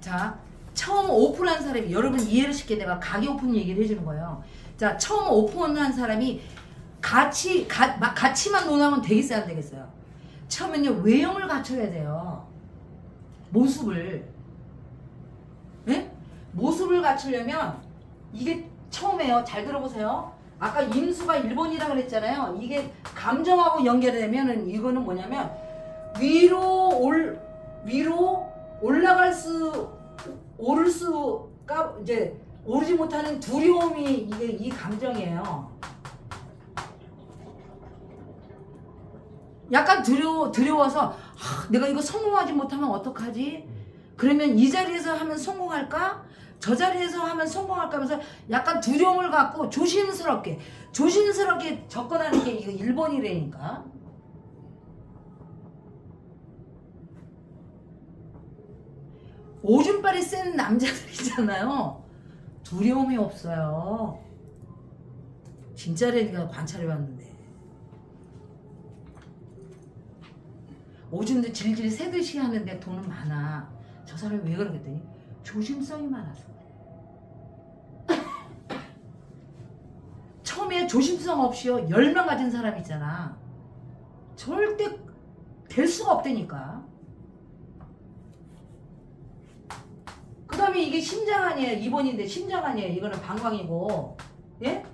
자, 처음 오픈한 사람이, 여러분 이해를 쉽게 내가 가게 오픈 얘기를 해주는 거예요. 자, 처음 오픈한 사람이 같이만 논하면 되겠어요, 안 되겠어요? 처음엔요, 외형을 갖춰야 돼요. 모습을. 네? 모습을 갖추려면 이게 처음에요. 잘 들어보세요. 아까 임수가 1번이라 그랬잖아요. 이게 감정하고 연결되면은 이거는 뭐냐면 위로 오를 수가 이제 오르지 못하는 두려움이 이게 이 감정이에요. 약간 두려워서 내가 이거 성공하지 못하면 어떡하지? 그러면 이 자리에서 하면 성공할까? 저 자리에서 하면 성공할까 하면서 약간 두려움을 갖고 조심스럽게 접근하는 게 이거 1번이라니까. 오줌발이 센 남자들이잖아요. 두려움이 없어요. 진짜라니까 관찰해봤는데. 오줌도 질질 새듯이 하는데 돈은 많아. 저 사람이 왜 그러겠더니 조심성이 많아서 그래. 처음에 조심성 없이요 10명 가진 사람 있잖아. 절대 될 수가 없다니까. 그 다음에 이게 심장 아니에요. 2번인데 심장 아니에요. 이거는 방광이고. 예?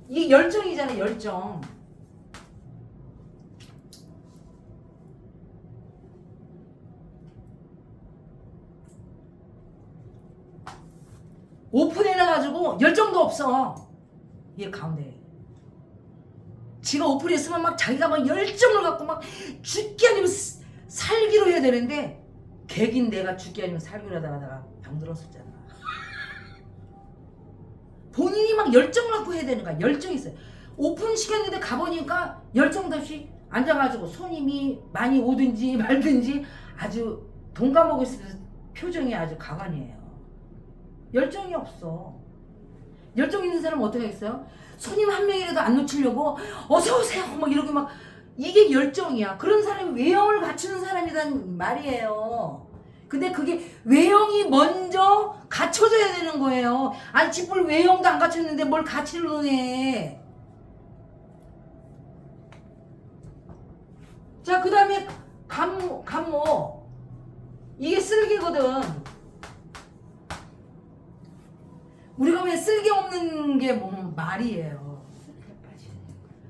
이게 열정이잖아요. 열정. 오픈해놔가지고 열정도 없어. 얘 가운데. 지가 오픈했으면 막 자기가 막 열정을 갖고 막 죽기 아니면 살기로 해야 되는데 객인 내가 죽기 아니면 살기로 하다가 병들었었잖아. 본인이 막 열정을 갖고 해야 되는 거야. 열정이 있어요. 오픈 시켰는데 가보니까 열정도 없이 앉아가지고 손님이 많이 오든지 말든지 아주 돈 까먹을 수 있는 표정이 아주 가관이에요. 열정이 없어. 열정 있는 사람은 어떻게 하겠어요? 손님 한 명이라도 안 놓치려고 어서 오세요 막 이러고 막 이게 열정이야. 그런 사람이 외형을 갖추는 사람이란 말이에요. 근데 그게 외형이 먼저 갖춰져야 되는 거예요. 아니 집불 외형도 안 갖췄는데 뭘 가치를 논해. 자, 그 다음에 감모. 이게 쓸개거든. 우리가 왜 쓸개 없는 게 뭐 말이에요.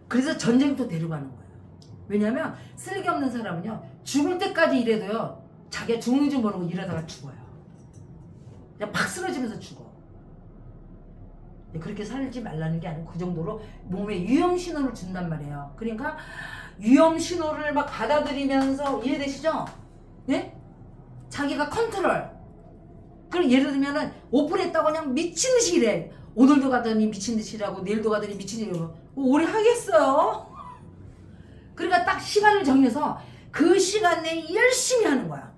그래서 전쟁터 데려가는 거예요. 왜냐면 쓸개 없는 사람은요 죽을 때까지 일해도요 자기가 죽는지 모르고 일하다가 죽어요. 그냥 팍 쓰러지면서 죽어. 그렇게 살지 말라는 게 아니고 그 정도로 몸에 위험 신호를 준단 말이에요. 그러니까 위험 신호를 막 받아들이면서 이해되시죠? 네? 자기가 컨트롤. 그럼 예를 들면은 오픈했다고 그냥 미친 듯이 일해. 오늘도 가더니 미친 듯이 일하고 내일도 가더니 미친 듯이 일하고 오래 하겠어요? 그러니까 딱 시간을 정해서 그 시간 내에 열심히 하는 거야.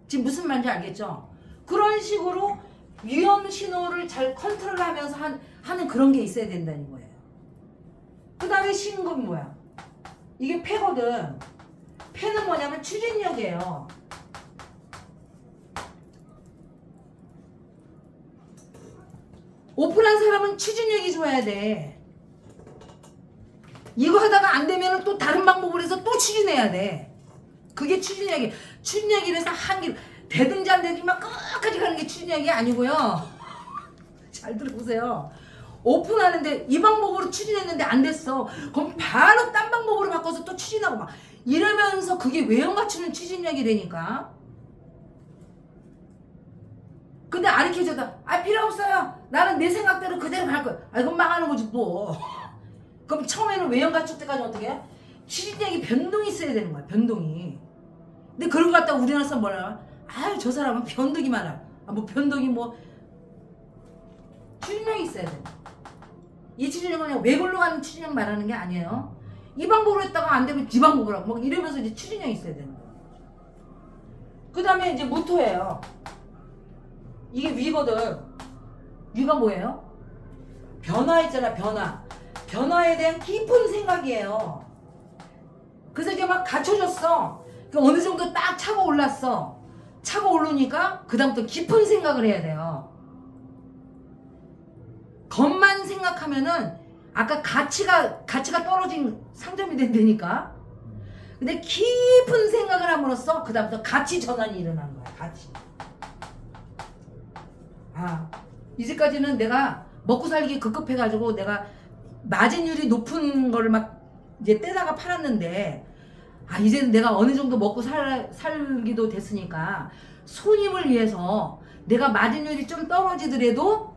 지금 무슨 말인지 알겠죠? 그런 식으로 위험 신호를 잘 컨트롤하면서 하는 그런 게 있어야 된다는 거예요. 그 다음에 신금이 뭐야? 이게 패거든. 패는 뭐냐면 추진력이에요. 오픈한 사람은 추진력이 좋아야 돼. 이거 하다가 안 되면 또 다른 방법으로 해서 또 추진해야 돼. 그게 추진력이. 추진력이라서 한길 되든지 안 되든지 막 끝까지 가는 게 추진력이 아니고요. 잘 들어보세요. 오픈하는데 이 방법으로 추진했는데 안 됐어. 그럼 바로 딴 방법으로 바꿔서 또 추진하고 막 이러면서 그게 외형 갖추는 추진력이 되니까. 근데 가르쳐줘도 필요 없어요. 나는 내 생각대로 그대로 갈 거야. 그럼 망하는 거지 뭐. 그럼 처음에는 외형 갖출 때까지 어떻게 해? 추진력이 변동이 있어야 되는 거야. 변동이. 근데 그런 거 갖다가 우리나라 사람 뭐라 저 사람은 변덕이 많아. 뭐 변덕이 뭐 추진력이 있어야 돼. 이 추진력은 그냥 외골로 가는 추진력 말하는 게 아니에요. 이 방법으로 했다가 안 되면 이 방법으로 하고 막 이러면서 이제 추진력이 있어야 되는 거야. 그 다음에 이제 모토예요. 이게 위거든. 위가 뭐예요? 변화 있잖아, 변화. 변화에 대한 깊은 생각이에요. 그래서 이게 막 갖춰졌어. 어느 정도 딱 차고 올랐어. 차가 오르니까 그다음부터 깊은 생각을 해야 돼요. 겉만 생각하면은 아까 가치가 떨어진 상점이 된다니까. 근데 깊은 생각을 함으로써 그다음부터 가치 전환이 일어나는 거야. 가치. 이제까지는 내가 먹고 살기 급급해가지고 내가 마진율이 높은 거를 막 이제 떼다가 팔았는데, 이제는 내가 어느 정도 먹고 살기도 됐으니까 손님을 위해서 내가 마진율이 좀 떨어지더라도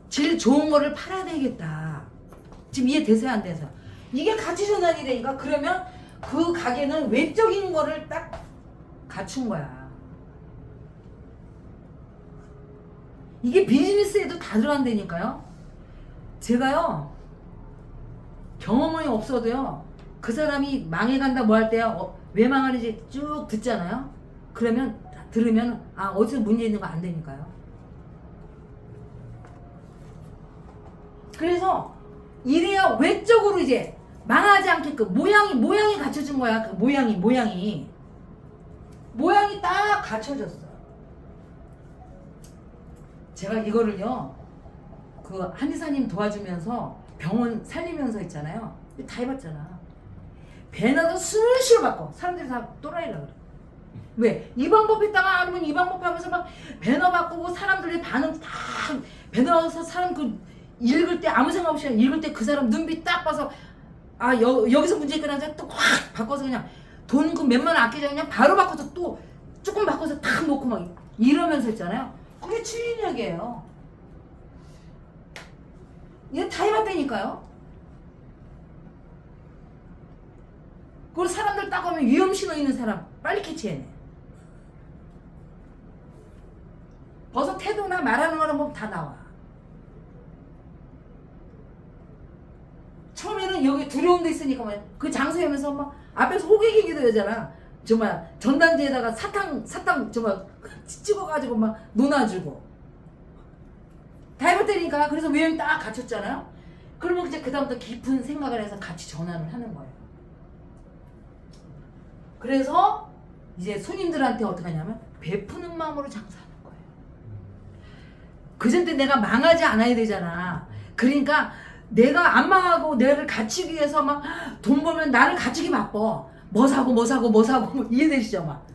질 좋은 거를 팔아야 되겠다. 지금 이해되세요? 안 돼서? 이게 가치 전환이 되니까, 그러면 그 가게는 외적인 거를 딱 갖춘 거야. 이게 비즈니스에도 다 들어간다니까요. 제가요, 경험이 없어도요, 그 사람이 망해간다 뭐 할 때요, 왜 망하는지 쭉 듣잖아요. 그러면 들으면 어디서 문제 있는 거 안 되니까요. 그래서 이래야 외적으로 이제 망하지 않게끔 모양이 갖춰진 거야. 그 모양이 딱 갖춰졌어. 제가 이거를요, 그 한의사님 도와주면서 병원 살리면서 있잖아요. 다 해봤잖아. 배너도 수시로 바꿔. 사람들이 다 또라이라 그래. 왜? 이 방법 했다가 아니면 이 방법 하면서 막 배너 바꾸고 사람들의 반응 다 배너서 사람 그 읽을 때 아무 생각 없이 읽을 때 그 사람 눈빛 딱 봐서 여기서 문제 있구나 해서 또 확 바꿔서 그냥 돈 그 몇만 원 아끼자 그냥 바로 바꿔서 또 조금 바꿔서 탁 놓고 막 이러면서 했잖아요. 그게 추진력이에요. 이거 다 해봤다니까요. 그리고 사람들 딱 보면 위험신호 있는 사람 빨리 캐치해내. 벌써 태도나 말하는 거는 뭐 다 나와. 처음에는 여기 두려운 데 있으니까 그 장소에 오면서 막 앞에서 호객행위도 하잖아. 정말 전단지에다가 사탕 정말 찍어가지고 막 논아주고 다 해봤다니까. 그래서 외형이 딱 갖췄잖아요. 그러면 이제 그 다음부터 깊은 생각을 해서 같이 전환을 하는 거예요. 그래서 이제 손님들한테 어떻게 하냐면 베푸는 마음으로 장사하는 거예요. 그전 때 내가 망하지 않아야 되잖아. 그러니까 내가 안 망하고 내를 갖추기 위해서 막 돈 벌면 나를 갖추기 바빠. 뭐 사고 이해되시죠? 막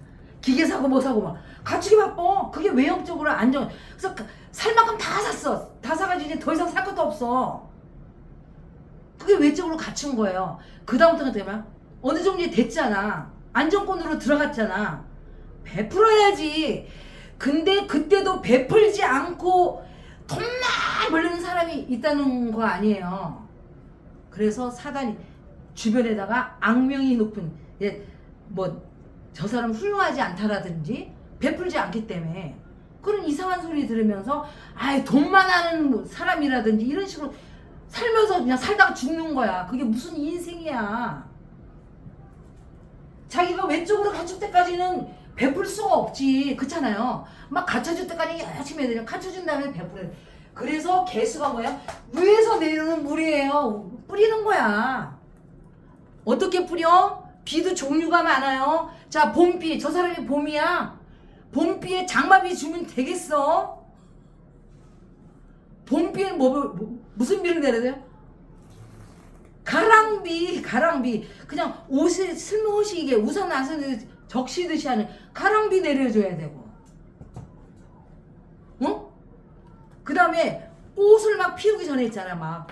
기계 사고 뭐 사고 막 갖추기 바빠. 그게 외형적으로 안정. 그래서 살 만큼 다 샀어. 다 사가지고 이제 더 이상 살 것도 없어. 그게 외적으로 갖춘 거예요. 그 다음부터는 되면 어느 정도 됐잖아. 안정권으로 들어갔잖아. 베풀어야지. 근데 그때도 베풀지 않고 돈만 벌리는 사람이 있다는 거 아니에요. 그래서 사단이 주변에다가 악명이 높은, 저 사람 훌륭하지 않다라든지 베풀지 않기 때문에 그런 이상한 소리 들으면서 돈만 하는 사람이라든지 이런 식으로 살면서 그냥 살다가 죽는 거야. 그게 무슨 인생이야. 자기가 왼쪽으로 갖출 때까지는 베풀 수가 없지. 그렇잖아요. 막 갖춰줄 때까지 열심히 해야 되냐. 갖춰준 다음에 베풀어야 돼. 그래서 개수가 뭐야? 위에서 내리는 물이에요. 뿌리는 거야. 어떻게 뿌려? 비도 종류가 많아요. 자, 봄비. 저 사람이 봄이야. 봄비에 장마비 주면 되겠어? 봄비에 무슨 비를 내려야 돼요? 가랑비. 그냥 옷에 슬며시 이게 우산 안 쓰는 적시듯이 하는 가랑비 내려줘야 되고. 그 다음에 꽃을 막 피우기 전에 있잖아. 막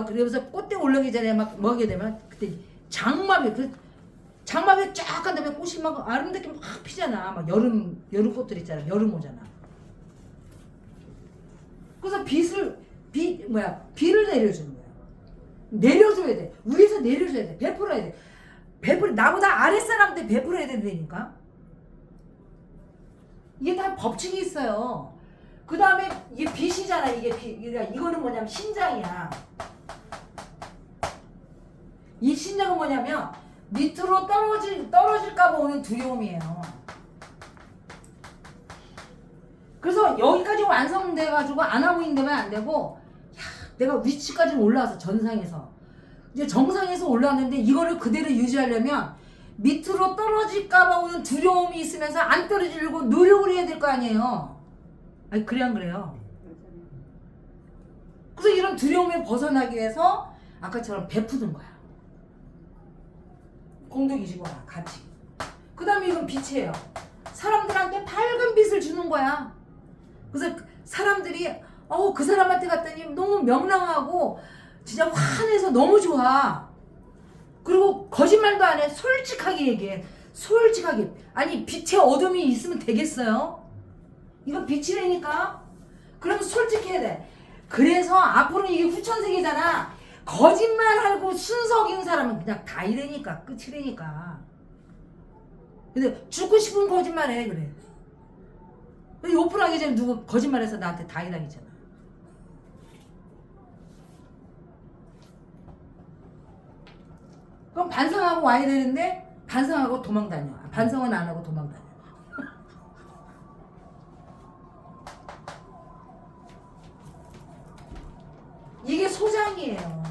그러면서 꽃대 올라오기 전에 막 뭐 하게 되면 그때 장마비 쫙 한 다음에 꽃이 막 아름답게 막 피잖아. 막 여름 꽃들 있잖아. 여름 오잖아. 그래서 비를 내려주는 거야. 내려줘야 돼. 위에서 내려줘야 돼. 베풀어야 돼. 나보다 아랫사람한테 베풀어야 된다니까. 이게 다 법칙이 있어요. 그 다음에 이게 빛이잖아. 이거는 뭐냐면 신장이야. 이 신장은 뭐냐면 밑으로 떨어질까 봐 오는 두려움이에요. 그래서 여기까지 완성돼가지고 안 하고 있는데만 안 되고, 내가 위치까지 올라와서 전상에서 이제 정상에서 올라왔는데 이거를 그대로 유지하려면 밑으로 떨어질까봐 오는 두려움이 있으면서 안 떨어지려고 노력을 해야 될 거 아니에요. 아니 그래 안 그래요? 그래서 이런 두려움에 벗어나기 위해서 아까처럼 베푸는 거야. 공덕이시거나 같이. 그 다음에 이건 빛이에요. 사람들한테 밝은 빛을 주는 거야. 그래서 사람들이 그 사람한테 갔더니 너무 명랑하고 진짜 환해서 너무 좋아. 그리고 거짓말도 안 해. 솔직하게 얘기해. 솔직하게. 아니 빛에 어둠이 있으면 되겠어요? 이건 빛이라니까. 그러면 솔직해야 돼. 그래서 앞으로는 이게 후천세계잖아. 거짓말하고 순석인 사람은 그냥 다 이래니까 끝이라니까. 근데 죽고 싶은 거짓말해 그래. 오픈하기 전에 누구 거짓말해서 나한테 다 이다니잖아. 그럼 반성하고 와야 되는데 반성하고 도망다녀. 반성은 안 하고 도망다녀. 이게 소장이에요.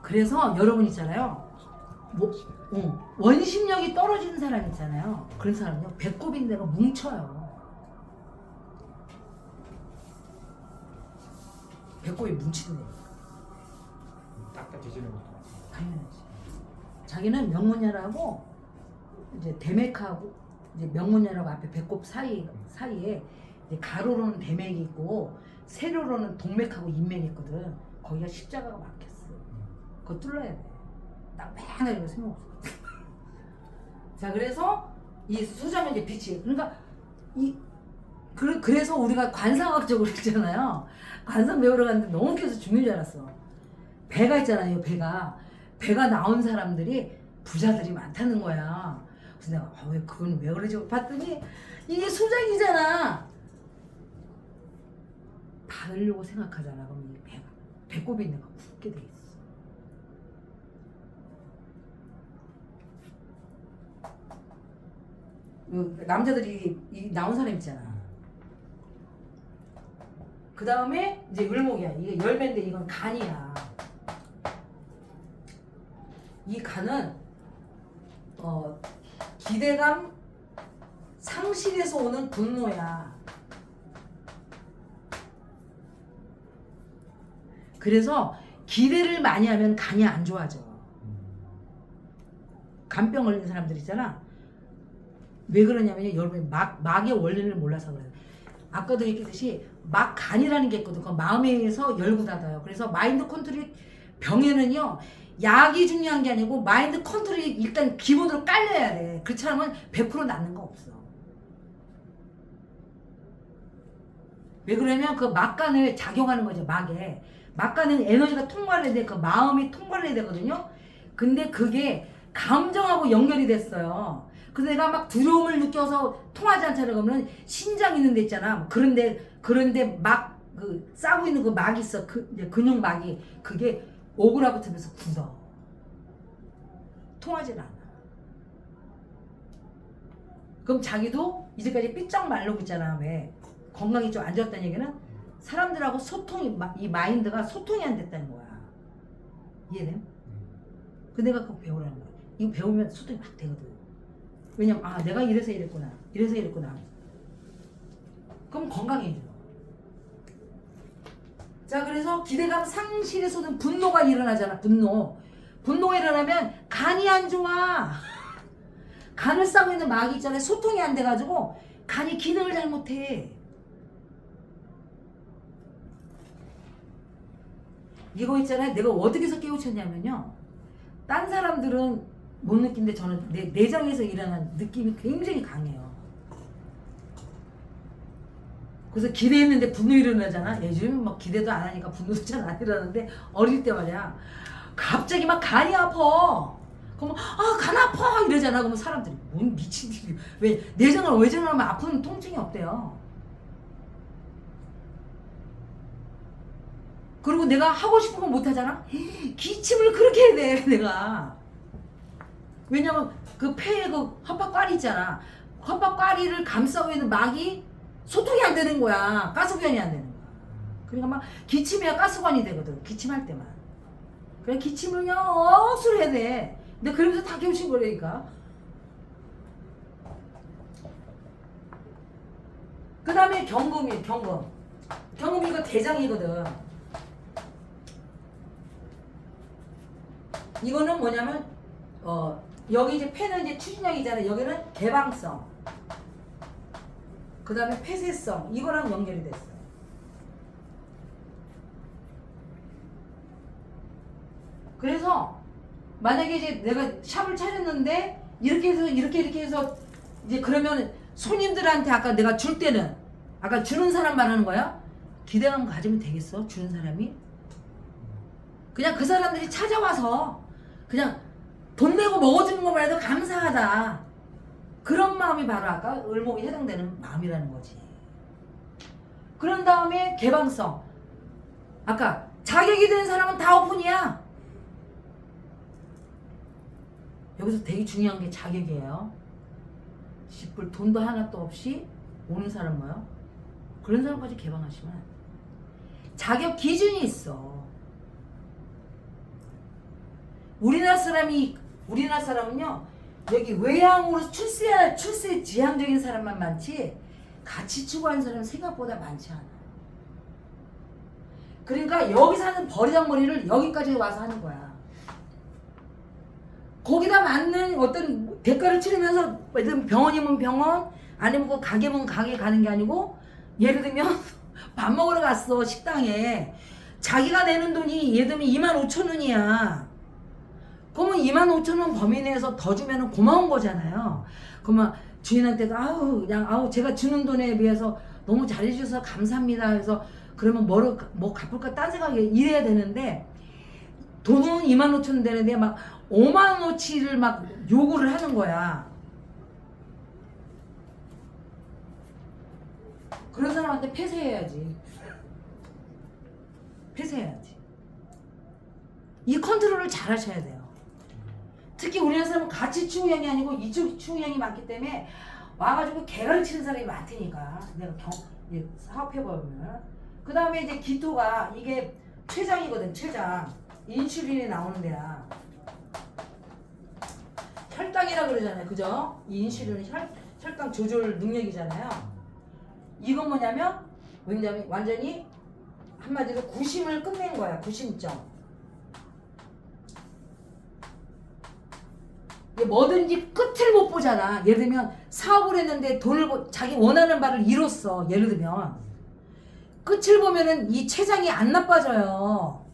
그래서 여러분 있잖아요. 원심력이 떨어지는 사람 있잖아요. 그런 사람은요 배꼽인데가 뭉쳐요. 배꼽이 뭉치는 거예요. 딱딱 뒤지는 것도 당연하지. 자기는 명문야라고 이제 대맥하고 이제 명문야라고 앞에 배꼽 사이에 이제 가로로는 대맥이 있고 세로로는 동맥하고 인맥이 있거든. 거기가 십자가가 막혔어. 그거 뚫어야 돼. 딱 뺑하게 생각 없어. 자 그래서 이 수자면 이제 빛이 그러니까 그래서 우리가 관상학적으로 있잖아요. 관상 배우러 갔는데 너무 웃겨서 죽는 줄 알았어. 배가 있잖아요. 배가 나온 사람들이 부자들이 많다는 거야. 그래서 내가 그건 왜 그러지? 봤더니 이게 소장이잖아. 받으려고 생각하잖아. 그럼 이 배꼽이 내가 굳게 돼 있어. 남자들이 나온 사람 있잖아. 그 다음에 이제 을목이야. 이게 열매인데 이건 간이야. 이 간은 기대감 상실에서 오는 분노야. 그래서 기대를 많이 하면 간이 안 좋아져. 간병 걸린 사람들 있잖아. 왜 그러냐면요. 여러분이 막의 원리를 몰라서 그래요. 아까도 얘기했듯이 막 간이라는 게 있거든. 그 마음에서 열고 닫아요. 그래서 마인드 컨트롤 병에는요. 약이 중요한 게 아니고 마인드 컨트롤이 일단 기본으로 깔려야 돼. 그렇지 않으면 100% 낫는 거 없어. 왜 그러냐면 그 막간을 작용하는 거죠. 막간은 에너지가 통과를 해야 돼. 그 마음이 통과를 해야 되거든요. 근데 그게 감정하고 연결이 됐어요. 그래서 내가 막 두려움을 느껴서 통하지 않잖아. 그러면 신장 있는 데 있잖아. 그런데 막 그 싸고 있는 그 막이 있어. 근육막이 그게 오그라붙으면서 굳어. 통하질 않아. 그럼 자기도 이제까지 삐쩍 말르고 있잖아. 왜? 건강이 좀 안 좋았다는 얘기는 사람들하고 소통이 이 마인드가 소통이 안 됐다는 거야. 이해돼? 근데 내가 그거 배우라는 거야. 이거 배우면 소통이 막 되거든. 왜냐면 내가 이래서 이랬구나. 그럼 건강해져. 자 그래서 기대감 상실에서는 분노가 일어나잖아. 분노가 일어나면 간이 안 좋아. 간을 싸고 있는 막이 있잖아요. 소통이 안 돼가지고 간이 기능을 잘못해. 이거 있잖아요. 내가 어떻게 해서 깨우쳤냐면요. 딴 사람들은 못 느끼는데 저는 내 내장에서 일어난 느낌이 굉장히 강해요. 그래서 기대했는데 분노 일어나잖아. 요즘 막 기대도 안 하니까 분노도 잘 안 일어나는데 어릴 때 말이야. 갑자기 막 간이 아파. 그러면 간 아파 이러잖아. 그러면 사람들이 뭔 미친 왜 내장을 외장을 하면 아픈 통증이 없대요. 그리고 내가 하고 싶은 건 못 하잖아. 기침을 그렇게 해야 돼 내가. 왜냐면 그 폐에 그 헛박과리 있잖아. 헛박과리를 감싸고 있는 막이 소통이 안 되는 거야. 가스구현이 안 되는 거야. 그러니까 막 기침해야 가스관이 되거든. 기침할 때만. 그냥 기침을 그냥 억수로 해야 돼. 근데 그러면서 다 깨우친 거라니까. 그 다음에 경금이 경금. 경금 이거 대장이거든. 이거는 뭐냐면 여기 이제 폐는 이제 추진력이잖아요. 여기는 개방성. 그 다음에 폐쇄성. 이거랑 연결이 됐어요. 그래서 만약에 이제 내가 샵을 차렸는데 이렇게 해서 이렇게 해서 이제 그러면 손님들한테 아까 내가 줄 때는 아까 주는 사람만 하는 거야? 기대감 가지면 되겠어? 주는 사람이? 그냥 그 사람들이 찾아와서 그냥 돈 내고 먹어주는 것만 해도 감사하다. 그런 마음이 바로 아까 을목이 해당되는 마음이라는 거지. 그런 다음에 개방성. 아까 자격이 된 사람은 다 오픈이야. 여기서 되게 중요한 게 자격이에요. 쥐뿔 돈도 하나도 없이 오는 사람 뭐요? 그런 사람까지 개방하시면 안 돼. 자격 기준이 있어. 우리나라 사람은요 여기 외향으로 출세 지향적인 사람만 많지 같이 추구하는 사람은 생각보다 많지 않아. 그러니까 여기서 하는 버리장머리를 여기까지 와서 하는 거야. 거기다 맞는 어떤 대가를 치르면서 예를 들면 병원이면 병원 아니면 그 가게면 가게 가는 게 아니고 예를 들면 밥 먹으러 갔어 식당에 자기가 내는 돈이 예를 들면 25,000원이야. 그러면 25,000원 범위 내에서 더 주면은 고마운 거잖아요. 그러면 주인한테도 아우 제가 주는 돈에 비해서 너무 잘해주셔서 감사합니다 해서 그러면 뭐 갚을까 딴 생각에 이래야 되는데 돈은 25,000원 되는데 막 5만원어치를 막 요구를 하는 거야. 그런 사람한테 폐쇄해야지. 폐쇄해야지. 이 컨트롤을 잘 하셔야 돼요. 특히 우리나라 사람은 같이 추구형이 아니고 이쪽 추구형이 많기 때문에 와가지고 개가를 치는 사람이 많으니까 내가 사업해보면 그 다음에 이제 기토가 이게 췌장이거든. 췌장 인슐린이 나오는 데야. 혈당이라 그러잖아요. 그죠? 이 인슐린은 혈당 조절 능력이잖아요. 이건 뭐냐면 완전히 한마디로 구심을 끝낸 거야. 구심점. 뭐든지 끝을 못 보잖아. 예를 들면 사업을 했는데 자기 원하는 바를 이뤘어. 예를 들면 끝을 보면은 이 췌장이 안 나빠져요.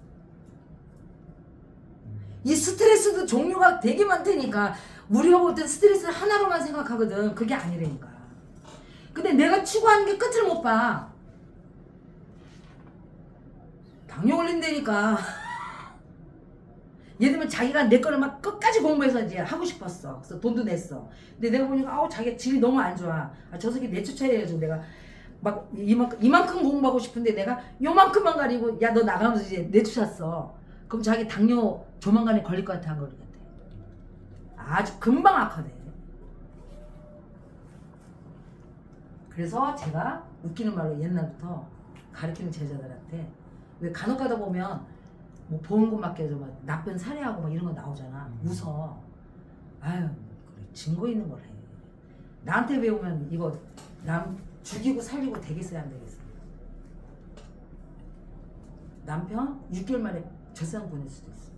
이 스트레스도 종류가 되게 많다니까. 우리가 볼 땐 스트레스 하나로만 생각하거든. 그게 아니라니까. 근데 내가 추구하는 게 끝을 못 봐. 당뇨 걸린다니까. 예를 들면 자기가 내 거를 막 끝까지 공부해서 이제 하고 싶었어. 그래서 돈도 냈어. 근데 내가 보니까 자기가 질이 너무 안 좋아. 저 새끼 내쫓아야지. 내가 막 이만큼 공부하고 싶은데 내가 요만큼만 가리고 야 너 나가면서 이제 내쫓았어. 그럼 자기 당뇨 조만간에 걸릴 것 같아 안 걸릴 것 같아? 아주 금방 악화돼. 그래서 제가 웃기는 말로 옛날부터 가르치는 제자들한테 왜 간혹 가다 보면 뭐 보험금 맡겨서 막 나쁜 살해하고 막 이런 거 나오잖아. 웃어. 아유 그래 증거 있는 걸 해. 나한테 배우면 이거 남 죽이고 살리고 되겠어요 안 되겠어요? 남편 6개월 만에 절상 보낼 수도 있어.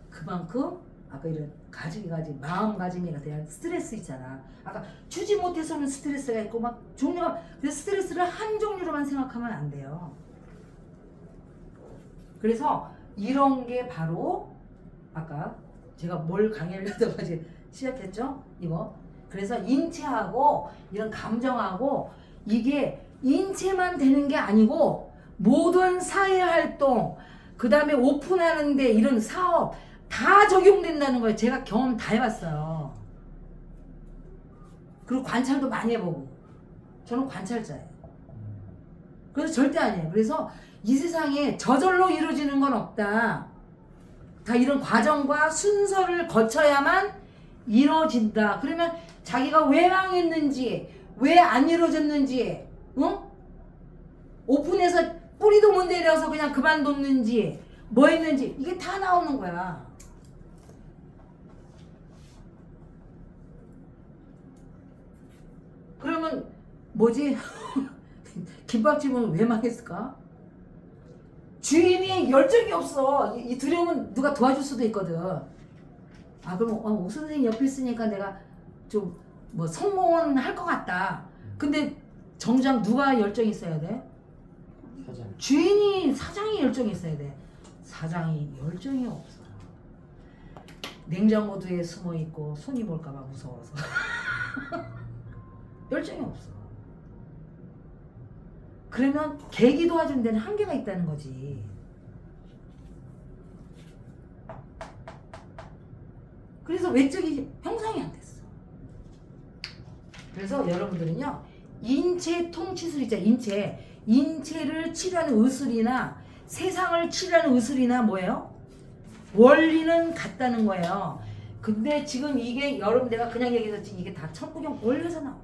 그만큼 아까 이런 가짐 마음가짐이나 대한 스트레스 있잖아. 아까 주지 못해서는 스트레스가 있고 막 종류가 그래서 스트레스를 한 종류로만 생각하면 안 돼요. 그래서 이런 게 바로 아까 제가 뭘 강의를 하다가 시작했죠? 이거. 그래서 인체하고 이런 감정하고 이게 인체만 되는 게 아니고 모든 사회활동 그 다음에 오픈하는데 이런 사업 다 적용된다는 거예요. 제가 경험 다 해봤어요. 그리고 관찰도 많이 해보고. 저는 관찰자예요. 그래서 절대 아니에요. 그래서 이 세상에 저절로 이루어지는 건 없다. 다 이런 과정과 순서를 거쳐야만 이루어진다. 그러면 자기가 왜 망했는지, 왜 안 이루어졌는지, 응? 오픈해서 뿌리도 못 내려서 그냥 그만뒀는지 뭐 했는지 이게 다 나오는 거야. 그러면 뭐지? 김밥집은 왜 망했을까? 주인이 열정이 없어. 이 두려움은 누가 도와줄 수도 있거든. 아 그럼 오 선생님 옆에 있으니까 내가 좀 뭐 성공은 할 것 같다. 근데 정작 누가 열정이 있어야 돼? 사장. 주인이 사장이 열정이 있어야 돼. 사장이 열정이 없어. 냉장고도에 숨어 있고 손이 볼까봐 무서워서 열정이 없어. 그러면 계기 도와주는 데는 한계가 있다는 거지. 그래서 외적이 형성이 안 됐어. 그래서 여러분들은요 인체 통치술 있잖아요. 인체를 치료하는 의술이나 세상을 치료하는 의술이나 뭐예요? 원리는 같다는 거예요. 근데 지금 이게 여러분 내가 그냥 얘기했지 이게 다 천부경 원리에서 나와.